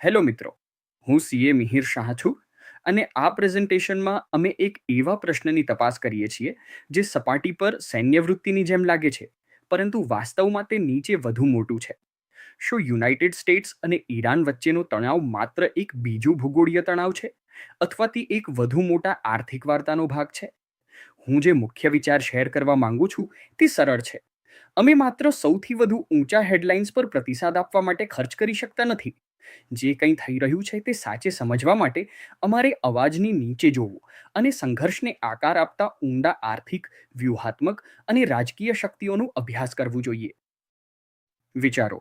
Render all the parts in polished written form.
Hello મિત્રો, હું CA Mihir Shah છું અને આ પ્રેઝન્ટેશનમાં અમે એક એવા પ્રશ્નની તપાસ કરીએ છીએ જે સપાટી પર સૈન્ય વૃત્તિની જેમ લાગે છે, પરંતુ વાસ્તવમાં તે નીચે વધુ મોટું છે. શું યુનાઇટેડ સ્ટેટ્સ અને ઈરાન વચ્ચેનો તણાવ માત્ર એક બીજું ભૂગોળીય તણાવ છે, અથવા તે એક વધુ મોટા આર્થિક વાર્તાનો ભાગ છે? હું જે મુખ્ય વિચાર શેર કરવા માંગુ છું તે સરળ છે. અમે માત્ર સૌથી વધુ ઊંચા હેડલાઇન્સ પર પ્રતિસાદ આપવા માટે ખર્ચ કરી શકતા નથી. જે કંઈ થઈ રહ્યું છે તે સાચે સમજવા માટે અમારે અવાજની નીચે જોવું અને સંઘર્ષને આકાર આપતા ઊંડા આર્થિક, વ્યૂહાત્મક અને રાજકીય શક્તિઓનો અભ્યાસ કરવું જોઈએ. વિચારો.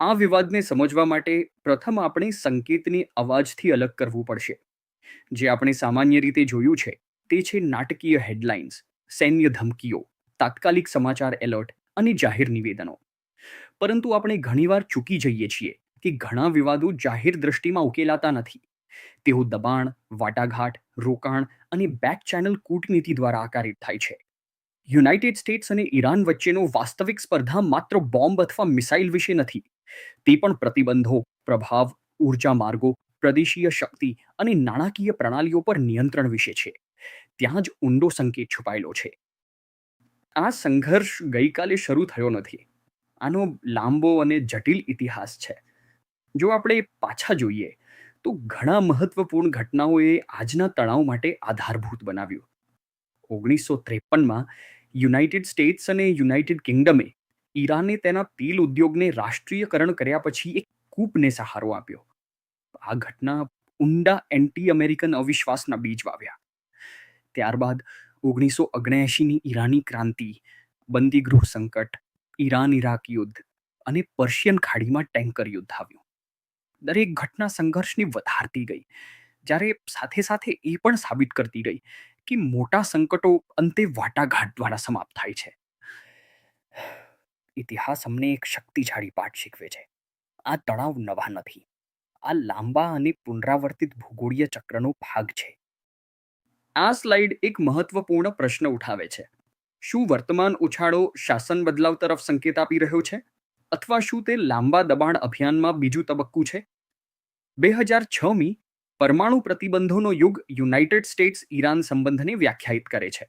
આ વિવાદને સમજવા માટે પ્રથમ આપણે સંકેતને અવાજથી અલગ કરવું પડશે. જે આપણે સામાન્ય રીતે જોયું છે તે છે નાટકીય હેડલાઇન્સ, સૈન્ય ધમકીઓ, તાત્કાલિક સમાચાર એલર્ટ અને જાહેર નિવેદનો. પરંતુ આપણે ઘણીવાર ચૂકી જઈએ છીએ કે ઘણા વિવાદો જાહેર દ્રષ્ટિમાં ઉકેલાતા નથી. તેઓ દબાણ, વાટાઘાટ, રોકાણ અને બેક ચેનલ કૂટનીતિ દ્વારા આકારિત થાય છે. યુનાઇટેડ સ્ટેટ્સ અને ઈરાન વચ્ચેનો વાસ્તવિક સ્પર્ધા માત્ર બોમ્બ અથવા મિસાઇલ વિશે નથી. તે પણ પ્રતિબંધો, પ્રભાવ, ઊર્જા માર્ગો, પ્રદેશીય શક્તિ અને નાણાકીય પ્રણાલીઓ પર નિયંત્રણ વિશે છે. ત્યાં જ ઊંડો સંકેત છુપાયેલો છે. આ સંઘર્ષ ગઈકાલે શરૂ થયો નથી. આનો લાંબો અને જટિલ ઇતિહાસ છે. જો આપણે પાછા જોઈએ તો ઘણા મહત્વપૂર્ણ ઘટનાઓએ આજના તણાવ માટે આધારભૂત બનાવ્યું. 1953માં યુનાઇટેડ સ્ટેટ્સ અને યુનાઇટેડ કિંગડમે ઈરાને તેના તેલ ઉદ્યોગને રાષ્ટ્રીયકરણ કર્યા પછી એક કૂપને સહારો આપ્યો. આ ઘટના ઊંડા એન્ટી અમેરિકન અવિશ્વાસના બીજ વાવ્યા. ત્યારબાદ 1979ની ઈરાની ક્રાંતિ, બંદીગૃહ સંકટ, ઈરાન ઇરાક યુદ્ધ અને પર્શિયન ખાડીમાં ટેન્કર યુદ્ધ આવ્યું. દરેક ઘટના સંઘર્ષને વધારતી ગઈ, જ્યારે સાથે સાથે એ પણ સાબિત કરતી ગઈ કે મોટા સંકટો અંતે વાટાઘાટ દ્વારા સમાપ્ત થાય છે. ઇતિહાસ અમને એક શક્તિશાળી પાઠ શીખવે છે. આ તણાવ નવા નથી. આ લાંબા અને પુનરાવર્તિત ભૂગોળીય ચક્રનો ભાગ છે. આ સ્લાઇડ એક મહત્વપૂર્ણ પ્રશ્ન ઉઠાવે છે. શું વર્તમાન ઉછાળો શાસન બદલાવ તરફ સંકેત આપી રહ્યો છે? અથવા શું તે લાંબા દબાણ અભિયાનમાં બીજું તબક્કું છે? 2006મી પરમાણુ પ્રતિબંધોનો યુગ યુનાઇટેડ સ્ટેટ્સ ઈરાન સંબંધને વ્યાખ્યાયિત કરે છે.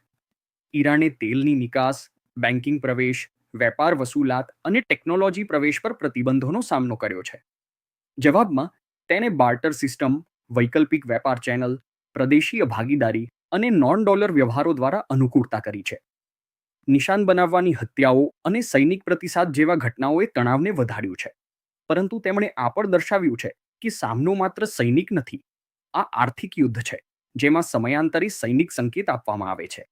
ઈરાને તેલની નિકાસ, બેન્કિંગ પ્રવેશ, વેપાર વસૂલાત અને ટેકનોલોજી પ્રવેશ પર પ્રતિબંધોનો સામનો કર્યો છે. જવાબમાં તેને બાર્ટર સિસ્ટમ, વૈકલ્પિક વેપાર ચેનલ, પ્રદેશીય ભાગીદારી અને નોન ડોલર વ્યવહારો દ્વારા અનુકૂળતા કરી છે. નિશાન બનાવવાની હત્યાઓ અને સૈનિક પ્રતિસાદ જેવા ઘટનાઓએ તણાવને વધાર્યું છે. પરંતુ તેમણે આ પણ દર્શાવ્યું છે કે સામનો માત્ર સૈનિક નથી. આ આર્થિક યુદ્ધ છે, જેમાં સમયાંતરે સૈનિક સંકેત આપવામાં આવે છે.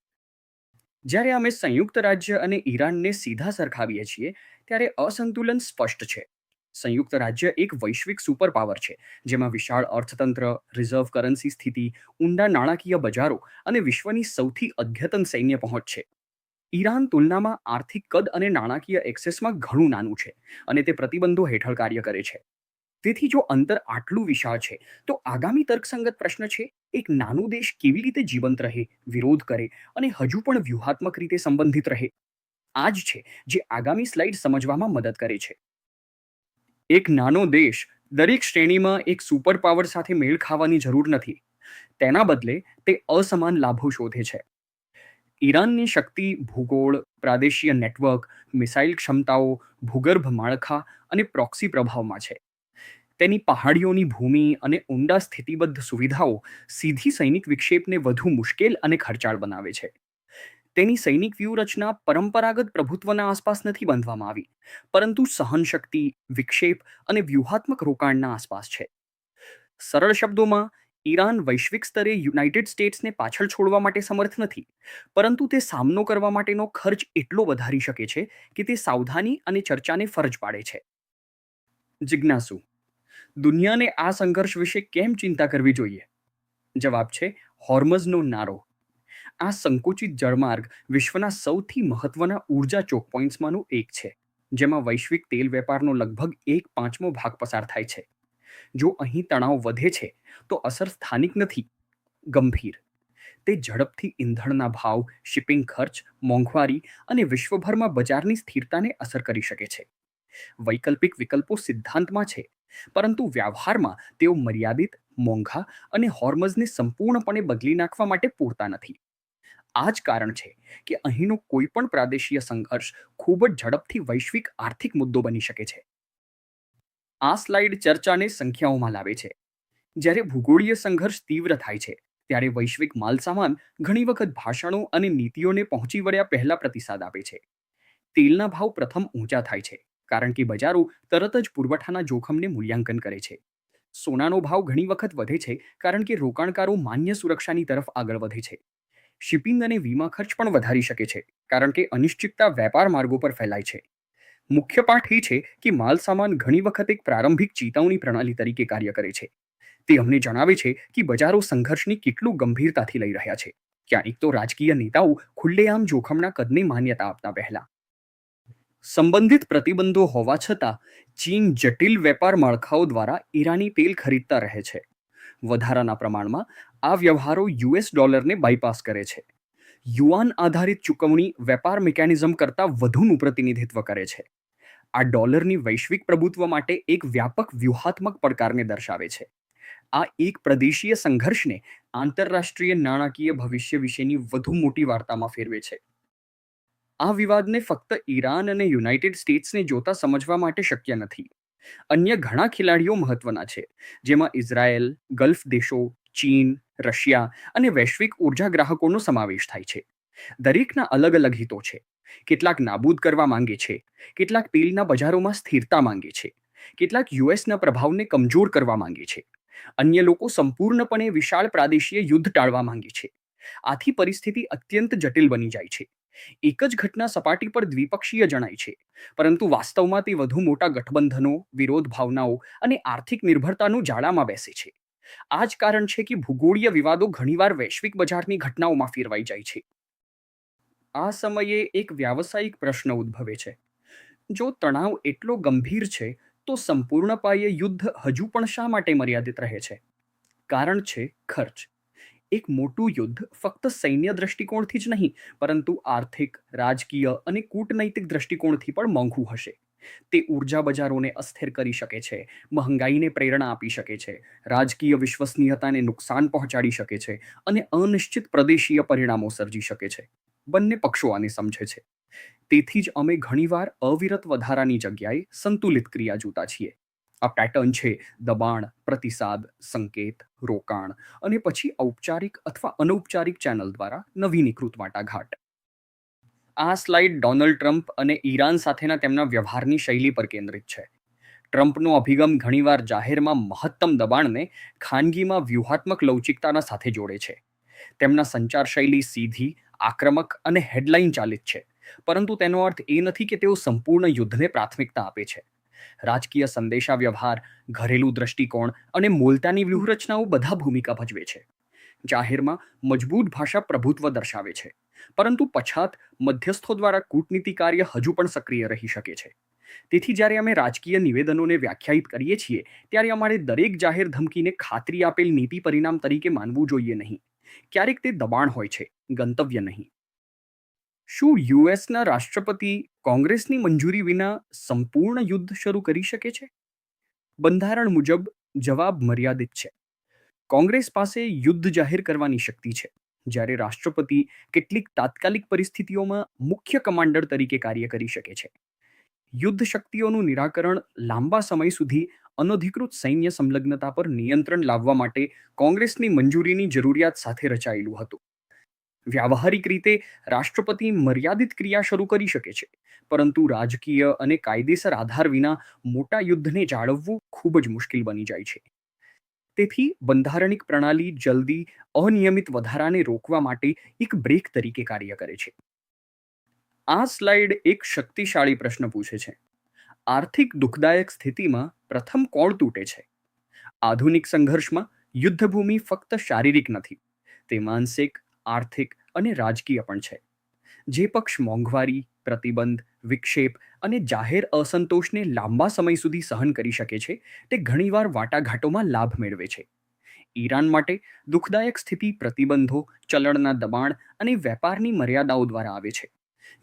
જ્યારે અમે સંયુક્ત રાજ્ય અને ઈરાનને સીધા સરખાવીએ છીએ, ત્યારે અસંતુલન સ્પષ્ટ છે. સંયુક્ત રાજ્ય એક વૈશ્વિક સુપર પાવર છે, જેમાં વિશાળ અર્થતંત્ર, રિઝર્વ કરન્સી સ્થિતિ, ઊંડા નાણાકીય બજારો અને વિશ્વની સૌથી અદ્યતન સૈન્ય પહોંચ છે. ઈરાન તુલનામાં આર્થિક કદ અને નાણાકીય એક્સેસમાં ઘણું નાનું છે અને તે પ્રતિબંધો હેઠળ કાર્ય કરે છે. તેથી જો અંતર આટલું વિશાળ છે, તો આગામી તર્કસંગત પ્રશ્ન છે, એક નાનો દેશ કેવી રીતે જીવંત રહે, વિરોધ કરે અને હજુ પણ વ્યૂહાત્મક રીતે સંબંધિત રહે? આ જ છે જે આગામી સ્લાઇડ સમજવામાં મદદ કરે છે. એક નાનો દેશ દરેક શ્રેણીમાં એક સુપર પાવર સાથે મેળ ખાવાની જરૂર નથી. તેના બદલે તે અસમાન લાભો શોધે છે. ઈરાનની શક્તિ ભૂગોળ, પ્રાદેશીય નેટવર્ક, મિસાઇલ ક્ષમતાઓ, ભૂગર્ભ માળખા અને પ્રોક્સી પ્રભાવમાં છે. તેની પહાડીઓની ભૂમિ અને ઊંડા સ્થિતિબદ્ધ સુવિધાઓ સીધી સૈનિક વિક્ષેપને વધુ મુશ્કેલ અને ખર્ચાળ બનાવે છે. તેની સૈનિક વ્યૂહરચના પરંપરાગત પ્રભુત્વના આસપાસ નથી બાંધવામાં આવી, પરંતુ સહનશક્તિ, વિક્ષેપ અને વ્યૂહાત્મક રોકાણના આસપાસ છે. સરળ શબ્દોમાં, ઈરાન વૈશ્વિક સ્તરે યુનાઇટેડ સ્ટેટ્સને પાછળ છોડવા માટે સમર્થ નથી, પરંતુ તે સામનો કરવા માટેનો ખર્ચ એટલો વધારી શકે છે કે તે સાવધાની અને ચર્ચાને ફરજ પાડે છે. જિજ્ઞાસુ: દુનિયાને આ સંઘર્ષ વિશે કેમ ચિંતા કરવી જોઈએ? જવાબ છે હોર્મઝનો નારો. આ સંકુચિત જળમાર્ગ વિશ્વના સૌથી મહત્વના ઊર્જા ચોકપોઇન્ટ્સમાંનું એક છે, જેમાં વૈશ્વિક તેલ વેપારનો લગભગ 1/5 ભાગ પસાર થાય છે. જો અહીં તણાવ વધે છે, તો અસર સ્થાનિક નથી, ગંભીર. તે ઝડપથી ઇંધણના ભાવ, શિપિંગ ખર્ચ, મોંઘવારી અને વિશ્વભરમાં બજારની સ્થિરતાને અસર કરી શકે છે. વૈકલ્પિક વિકલ્પો સિદ્ધાંતમાં છે, પરંતુ વ્યવહારમાં તેઓ મર્યાદિત, મોંઘા અને હોર્મઝને સંપૂર્ણપણે બદલી નાખવા માટે પૂરતા નથી. આ જ કારણ છે કે અહીંનો કોઈ પણ પ્રાદેશીય સંઘર્ષ ખૂબ જ ઝડપથી વૈશ્વિક આર્થિક મુદ્દો બની શકે છે. આ સ્લાઇડ ચર્ચાને સંખ્યાઓમાં લાવે છે. જ્યારે ભૂગોળીય સંઘર્ષ તીવ્ર થાય છે, ત્યારે વૈશ્વિક માલસામાન ઘણી વખત ભાષણો અને નીતિઓને પહોંચી વળ્યા પહેલા પ્રતિસાદ આપે છે. તેલના ભાવ પ્રથમ ઊંચા થાય છે, કારણ કે બજારો તરત જ પુરવઠાના જોખમને મૂલ્યાંકન કરે છે. સોનાનો ભાવ ઘણી વખત વધે છે, કારણ કે રોકાણકારો માન્ય સુરક્ષાની તરફ આગળ વધે છે. શિપિંગ અને વીમા ખર્ચ પણ વધારી શકે છે, કારણ કે અનિશ્ચિતતા વેપાર માર્ગો પર ફેલાય છે. મુખ્ય પાઠ એ છે કે માલસામાન ઘણી વખત એક પ્રારંભિક ચેતવણી પ્રણાલી તરીકે કાર્ય કરે છે. તે અમને જણાવે છે કે બજારો સંઘર્ષને કેટલું ગંભીરતાથી લઈ રહ્યા છે. ક્યારેક તો રાજકીય નેતાઓ ખુલ્લેઆમ જોખમના કદને માન્યતા આપતા પહેલા. સંબંધિત પ્રતિબંધો હોવા છતાં ચીન જટિલ વેપાર માળખાઓ દ્વારા ઈરાની તેલ ખરીદતા રહે છે. વધારાના પ્રમાણમાં આ વ્યવહારો યુએસ ડોલરને બાયપાસ કરે છે. યુઆન આધારિત ચૂકવણી વેપાર મિકેનિઝમ કરતાં વધુનું પ્રતિનિધિત્વ કરે છે. આ ડોલરની વૈશ્વિક પ્રભુત્વ માટે એક વ્યાપક વ્યૂહાત્મક પડકારને દર્શાવે છે. આ એક પ્રદેશીય સંઘર્ષને આંતરરાષ્ટ્રીય નાણાકીય ભવિષ્ય વિશેની વધુ મોટી વાર્તામાં ફેરવે છે. આ વિવાદને ફક્ત ઈરાન અને યુનાઇટેડ સ્ટેટ્સને જોતા સમજવા માટે શક્ય નથી. અન્ય ઘણા ખેલાડીઓ મહત્વના છે, જેમાં ઇઝરાયેલ, ગલ્ફ દેશો, ચીન, રશિયા અને વૈશ્વિક ઉર્જા ગ્રાહકોનો સમાવેશ થાય છે. દરેકના અલગ અલગ હિતો છે. કેટલાક નાબૂદ કરવા માંગે છે, કેટલાક તેલના બજારોમાં સ્થિરતા માંગે છે, કેટલાક યુએસના પ્રભાવને કમજોર કરવા માંગે છે. અન્ય લોકો સંપૂર્ણપણે વિશાળ પ્રાદેશીય યુદ્ધ ટાળવા માંગે છે. આથી પરિસ્થિતિ અત્યંત જટિલ બની જાય છે. એક જ ઘટના સપાટી પર દ્વિપક્ષીય જણાય છે, પરંતુ વાસ્તવમાં તે વધુ મોટા ગઠબંધનો, વિરોધ ભાવનાઓ અને આર્થિક નિર્ભરતાનું જાળામાં બેસે છે. આ જ કારણ છે કે ભૂગોળીય વિવાદો ઘણીવાર વૈશ્વિક બજારની ઘટનાઓમાં ફેરવાઈ જાય છે. આ સમયે એક વ્યાવસાયિક પ્રશ્ન ઉદ્ભવે છે. જો તણાવ એટલો ગંભીર છે, તો સંપૂર્ણ પાયે યુદ્ધ હજુ પણ શા માટે મર્યાદિત રહે છે? કારણ છે ખર્ચ. એક મોટું યુદ્ધ ફક્ત સૈન્ય દ્રષ્ટિકોણથી જ નહીં, પરંતુ આર્થિક, રાજકીય અને કૂટનૈતિક દ્રષ્ટિકોણથી પણ મોંઘું હશે. તે ઊર્જા બજારોને અસ્થિર કરી શકે છે, મહંગાઈને પ્રેરણા આપી શકે છે, રાજકીય વિશ્વસનીયતાને નુકસાન પહોંચાડી શકે છે અને અનિશ્ચિત પ્રદેશીય પરિણામો સર્જી શકે છે. બંને પક્ષો આને સમજે છે. તેથી જ અમે ઘણીવાર અવિરત વધારાની જગ્યાએ સંતુલિત ક્રિયા જોતા છીએ. આ પેટર્ન છે દબાણ, પ્રતિસાદ, સંકેત, રોકાણ અને પછી ઔપચારિક અથવા અનૌપચારિક ચેનલ દ્વારા નવીનીકૃત વાટાઘાટ. આ સ્લાઇડ ડોનાલ્ડ ટ્રમ્પ અને ઈરાન સાથેના તેમના વ્યવહારની શૈલી પર કેન્દ્રિત છે. ટ્રમ્પનો અભિગમ ઘણીવાર જાહેરમાં મહત્તમ દબાણને ખાનગીમાં વ્યૂહાત્મક લવચિકતાના સાથે જોડે છે. તેમના સંચાર શૈલી સીધી, આક્રમક અને હેડલાઇન ચાલિત છે, પરંતુ તેનો અર્થ એ નથી કે તેઓ સંપૂર્ણ યુદ્ધને પ્રાથમિકતા આપે છે. રાજકીય સંદેશાવ્યવહાર, ઘરેલું દ્રષ્ટિકોણ અને મોલતાની વ્યૂહરચનાઓ બધા ભૂમિકા ભજવે છે. જાહેરમાં મજબૂત ભાષા પ્રભુત્વ દર્શાવે છે, પરંતુ પછાત મધ્યસ્થો દ્વારા કૂટનીતિ કાર્ય હજુ પણ સક્રિય રહી શકે છે. તેથી જ્યારે અમે રાજકીય નિવેદનોને વ્યાખ્યાયિત કરીએ છીએ, ત્યારે અમારે દરેક જાહેર ધમકીને ખાતરી આપેલ નીતિ પરિણામ તરીકે માનવું જોઈએ નહીં. ક્યારેક તે દબાણ હોય છે, ગંતવ્ય નહીં. શું યુએસના રાષ્ટ્રપતિ કોંગ્રેસની મંજૂરી વિના સંપૂર્ણ યુદ્ધ શરૂ કરી શકે છે? બંધારણ મુજબ જવાબ મર્યાદિત છે. કોંગ્રેસ પાસે યુદ્ધ જાહેર કરવાની શક્તિ છે, જ્યારે રાષ્ટ્રપતિ કેટલીક તાત્કાલિક પરિસ્થિતિઓમાં મુખ્ય કમાન્ડર તરીકે કાર્ય કરી શકે છે. યુદ્ધ શક્તિઓનું નિરાકરણ લાંબા સમય સુધી અનધિકૃત સૈન્ય સંલગ્નતા પર નિયંત્રણ લાવવા માટે કોંગ્રેસની મંજૂરીની જરૂરિયાત સાથે રચાયેલું હતું. વ્યાવહારિક રીતે રાષ્ટ્રપતિ મર્યાદિત ક્રિયા શરૂ કરી શકે છે, પરંતુ રાજકીય અને કાયદેસર આધાર વિના મોટા યુદ્ધને જાળવવું ખૂબ જ મુશ્કેલ બની જાય છે. તેથી બંધારણિક પ્રણાલી જલ્દી અનિયમિત વધારાને રોકવા માટે એક બ્રેક તરીકે કાર્ય કરે છે. આ સ્લાઇડ એક શક્તિશાળી પ્રશ્ન પૂછે છે. આર્થિક દુઃખદાયક સ્થિતિમાં પ્રથમ કોણ તૂટે છે? આધુનિક સંઘર્ષમાં યુદ્ધભૂમિ ફક્ત શારીરિક નથી, તે માનસિક, આર્થિક અને રાજકીય પણ છે. જે પક્ષ મોંઘવારી, પ્રતિબંધ, વિક્ષેપ અને જાહેર અસંતોષને લાંબા સમય સુધી સહન કરી શકે છે, તે ઘણીવાર વાટાઘાટોમાં લાભ મેળવે છે. ઈરાન માટે દુઃખદાયક સ્થિતિ પ્રતિબંધો, ચલણના દબાણ અને વેપારની મર્યાદાઓ દ્વારા આવે છે.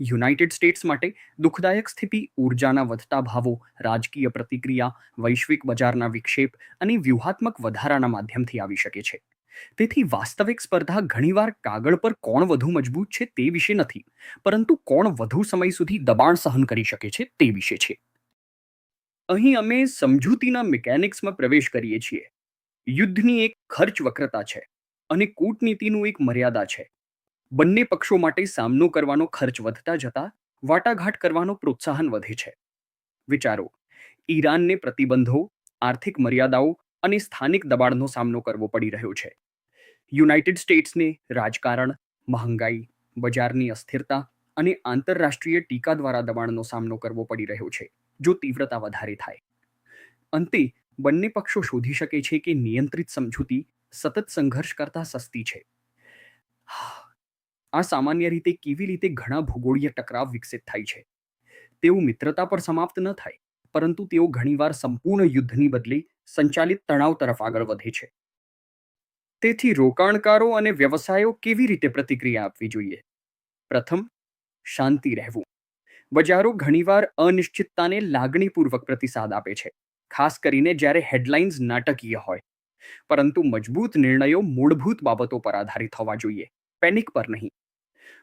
યુનાઇટેડ સ્ટેટ્સ માટે દુઃખદાયક સ્થિતિ ઊર્જાના વધતા ભાવો, રાજકીય પ્રતિક્રિયા, વૈશ્વિક બજારના વિક્ષેપ અને વ્યૂહાત્મક વધારાના માધ્યમથી આવી શકે છે. તેથી વાસ્તવિક સ્પર્ધા ઘણીવાર કાગળ પર કોણ વધુ મજબૂત છે તે વિશે નથી, પરંતુ કોણ વધુ સમય સુધી દબાણ સહન કરી શકે છે તે વિશે છે. અહીં અમે સમજૂતીના મિકેનિક્સમાં પ્રવેશ કરીએ છીએ. યુદ્ધની એક ખર્ચ વક્રતા છે અને કૂટનીતિનું એક મર્યાદા છે. બંને પક્ષો માટે સામનો કરવાનો ખર્ચ વધતા જતા વાટાઘાટ કરવાનો પ્રોત્સાહન વધે છે. વિચારો, ઈરાનને પ્રતિબંધો, આર્થિક મર્યાદાઓ અને સ્થાનિક દબાણનો સામનો કરવો પડી રહ્યો છે. યુનાઇટેડ સ્ટેટ્સને રાજકારણ, મહંગાઈ, બજારની અસ્થિરતા અને આંતરરાષ્ટ્રીય ટીકા દ્વારા દબાણનો સામનો કરવો પડી રહ્યો છે જો તીવ્રતા વધારે થાય. અંતે બંને પક્ષો શોધી શકે છે કે નિયંત્રિત સમજૂતી સતત સંઘર્ષ કરતા સસ્તી છે. આ સામાન્ય રીતે કેવી રીતે ઘણા ભૂગોળીય ટકરાવ વિકસિત થાય છે. તેઓ મિત્રતા પર સમાપ્ત ન થાય, પરંતુ તેઓ ઘણીવાર સંપૂર્ણ યુદ્ધની બદલે સંચાલિત તણાવ તરફ આગળ વધે છે. તેથી રોકાણકારો અને વ્યવસાયો કેવી રીતે પ્રતિક્રિયા આપવી જોઈએ? પ્રથમ, શાંતિ રહેવું. બજારો ઘણીવાર અનિશ્ચિતતાને લાગણીપૂર્વક પ્રતિસાદ આપે છે, ખાસ કરીને જ્યારે હેડલાઇન્સ નાટકીય હોય. પરંતુ મજબૂત નિર્ણયો મૂળભૂત બાબતો પર આધારિત હોવા જોઈએ, પેનિક પર નહીં.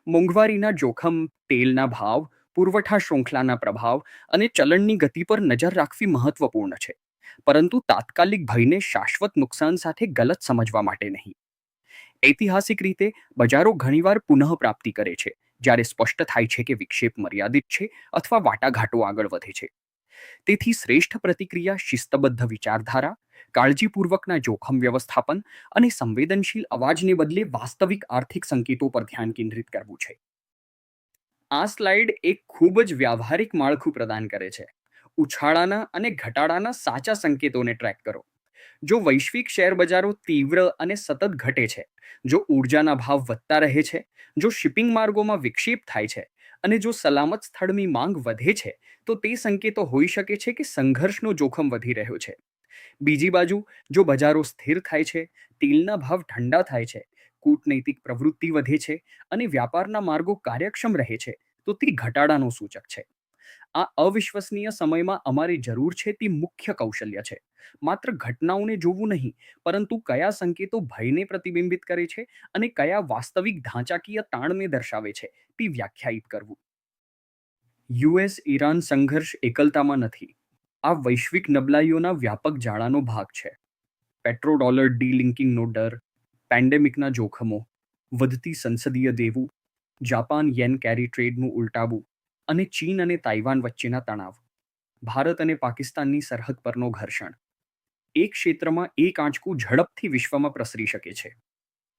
મોંઘવારીના જોખમ, તેલના ભાવ, પુરવઠા શૃંખલાના પ્રભાવ અને ચલણની ગતિ પર નજર રાખવી મહત્વપૂર્ણ છે, પરંતુ તાત્કાલિક ભયને શાશ્વત નુકસાન સાથે ગલત સમજવા માટે નહીં. ઐતિહાસિક રીતે બજારો ઘણીવાર પુનઃપ્રાપ્તિ કરે છે જ્યારે સ્પષ્ટ થાય છે કે વિક્ષેપ મર્યાદિત છે અથવા વાટાઘાટો આગળ વધે છે. તેથી શ્રેષ્ઠ પ્રતિક્રિયા શિસ્તબદ્ધ વિચારધારા, કાળજીપૂર્વકના જોખમ વ્યવસ્થાપન અને સંવેદનશીલ અવાજને બદલે વાસ્તવિક આર્થિક સંકેતો પર ધ્યાન કેન્દ્રિત કરવું છે. આ સ્લાઇડ એક ખૂબ જ વ્યાવહારિક માળખું પ્રદાન કરે છે. ઉછાળાના અને ઘટાડાના સાચા સંકેતોને ટ્રેક કરો. જો વૈશ્વિક શેર બજારો તીવ્ર અને સતત ઘટે છે, જો ઊર્જાના ભાવ વધતા રહે છે, જો શિપિંગ માર્ગોમાં વિક્ષેપ થાય છે અને જો સલામત સ્થળની માંગ વધે છે, તો તે સંકેતો હોઈ શકે છે કે સંઘર્ષનો જોખમ વધી રહ્યો છે. બીજી બાજુ, જો બજારો સ્થિર થાય છે, તેલના ભાવ ઠંડા થાય છે, કૂટનૈતિક પ્રવૃત્તિ વધે છે અને વ્યાપારના માર્ગો કાર્યક્ષમ રહે છે, તો તે ઘટાડાનું સૂચક છે. આ અવિશ્વસનીય સમયમાં અમારી જરૂર છે તે મુખ્ય કૌશલ્ય છે. માત્ર ઘટનાઓને જોવું નહીં, પરંતુ કયા સંકેતો ભયને પ્રતિબિંબિત કરે છે અને કયા વાસ્તવિક ઢાંચાકીય તાણને દર્શાવે છે તે વ્યાખ્યાયિત કરવું. યુએસ ઈરાન સંઘર્ષ એકલતામાં નથી. આ વૈશ્વિક નબળાઈઓના વ્યાપક જાળાનો ભાગ છે. પેટ્રોડોલર ડીલિંકિંગનો ડર, પેન્ડેમિકના જોખમો, વધતી સંસદીય દેવું, જાપાન યેન કેરી ટ્રેડનું ઉલટાવું અને ચીન અને તાઇવાન વચ્ચેના તણાવ, ભારત અને પાકિસ્તાનની સરહદ પરનો ઘર્ષણ. એક ક્ષેત્રમાં એક આંચકું ઝડપથી વિશ્વમાં પ્રસરી શકે છે.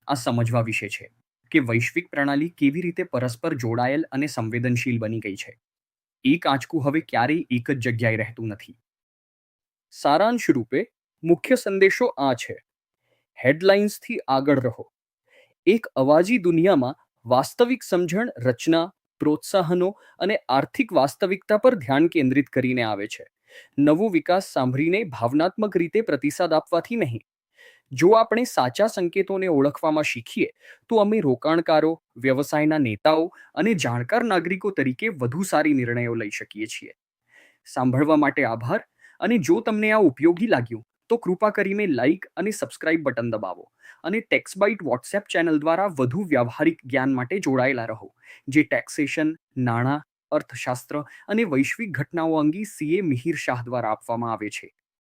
આ સમજવા વિશે છે કે વૈશ્વિક પ્રણાલી કેવી રીતે પરસ્પર જોડાયેલ અને સંવેદનશીલ બની ગઈ છે. એક આંચકું હવે ક્યારેય એક જ જગ્યાએ રહેતું નથી. સારાંશ રૂપે મુખ્ય સંદેશો આ છે: હેડલાઇન્સથી આગળ રહો. એક અવાજી દુનિયામાં વાસ્તવિક સમજણ રચના, પ્રોત્સાહનો અને આર્થિક વાસ્તવિકતા પર ધ્યાન કેન્દ્રિત કરીને આવે છે. નવો વિકાસ સાંભળીને ભાવનાત્મક રીતે પ્રતિસાદ આપવાથી નહીં. જો આપણે સાચા સંકેતોને ઓળખવામાં શીખીએ, તો અમે રોકાણકારો, વ્યવસાયના નેતાઓ અને જાણકાર નાગરિકો તરીકે વધુ સારી નિર્ણયો લઈ શકીએ છીએ. સાંભળવા માટે આભાર, અને જો તમને આ ઉપયોગી લાગ્યું તો કૃપા કરીને લાઇક અને સબસ્ક્રાઇબ બટન દબાવો અને ટેક્સબાઇટ વોટ્સએપ ચેનલ દ્વારા વધુ વ્યવહારિક જ્ઞાન માટે જોડાયેલા રહો, જે ટેક્સેશન, નાણાં, અર્થશાસ્ત્ર અને વૈશ્વિક ઘટનાઓ અંગે સીએ મિહિર શાહ દ્વારા આપવામાં આવે છે.